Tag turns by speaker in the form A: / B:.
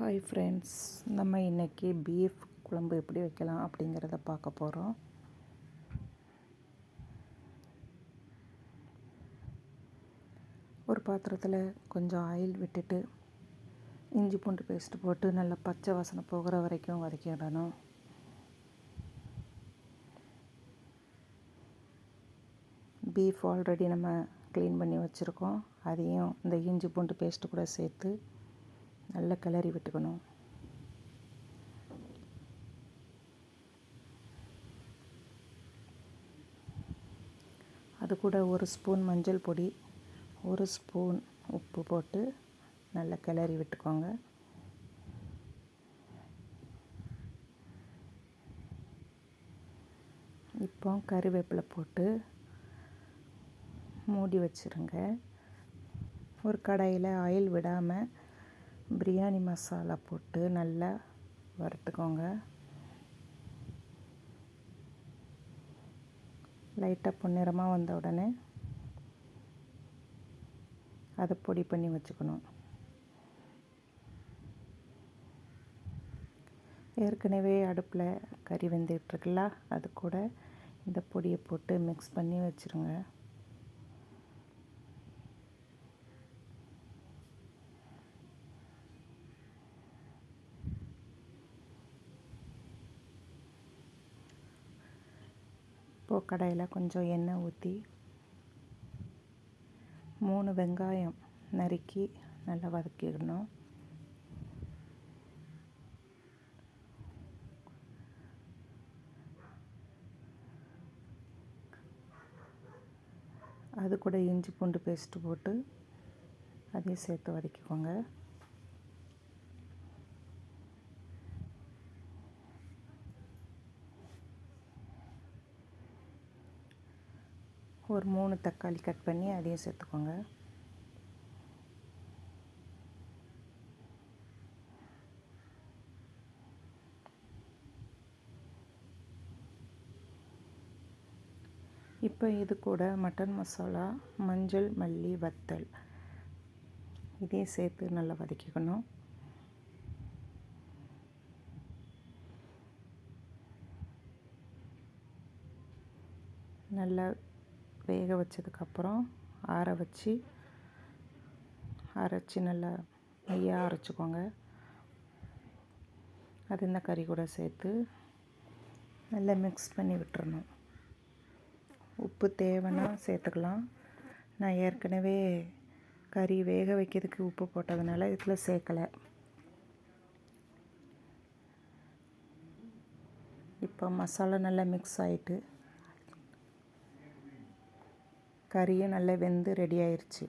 A: Hi friends, நம்ம இன்றைக்கி beef குழம்பு எப்படி வைக்கலாம் அப்படிங்கிறத பார்க்க போகிறோம். ஒரு பாத்திரத்தில் கொஞ்சம் ஆயில் விட்டுட்டு இஞ்சி பூண்டு பேஸ்ட்டு போட்டு நல்லா பச்சை வாசனை போகிற வரைக்கும் வதக்கிடணும். பீஃப் ஆல்ரெடி நம்ம க்ளீன் பண்ணி வச்சுருக்கோம். அதையும் இந்த இஞ்சி பூண்டு பேஸ்ட்டு கூட சேர்த்து நல்லா கிளறி விட்டுக்கணும். அது கூட ஒரு ஸ்பூன் மஞ்சள் பொடி, ஒரு ஸ்பூன் உப்பு போட்டு நல்லா கிளறி விட்டுக்கோங்க. இப்போ கறிவேப்பிலை போட்டு மூடி வச்சுருங்க. ஒரு கடாயில் ஆயில் விடாமல் பிரியாணி மசாலா போட்டு நல்லா வறுத்துக்கோங்க. லைட்டாக பொன்னிறமாக வந்த உடனே அதை பொடி பண்ணி வச்சுக்கணும். ஏற்கனவே அடுப்பில் கறி வெந்துகிட்ருக்குல்ல, அது கூட இந்த பொடியை போட்டு மிக்ஸ் பண்ணி வச்சுருங்க. இப்போது கடாயில் கொஞ்சம் எண்ணெய் ஊற்றி 3 வெங்காயம் நறுக்கி நல்லா வதக்கிடணும். அது கூட இஞ்சி பூண்டு பேஸ்ட்டு போட்டு அதையும் சேர்த்து வதக்கிக்கோங்க. ஒரு 3 தக்காளி கட் பண்ணி அதையும் சேர்த்துக்கோங்க. இப்போ இது கூட மட்டன் மசாலா, மஞ்சள், மல்லி, வத்தல் இதையும் சேர்த்து நல்லா வதக்கிக்கணும். நல்லா வேக வச்சதுக்கப்புறம் அரைச்சி நல்லா மையாக அரைச்சிக்கோங்க. அது இந்த கறி கூட சேர்த்து நல்லா மிக்ஸ் பண்ணி விட்டுறணும். உப்பு தேவைன்னா சேர்த்துக்கலாம். நான் ஏற்கனவே கறி வேக வைக்கிறதுக்கு உப்பு போட்டதுனால இதில் சேர்க்கலை. இப்போ மசாலா நல்லா மிக்ஸ் ஆகிட்டு கறியும் நல்லா வெந்து ரெடி ஆயிடுச்சு.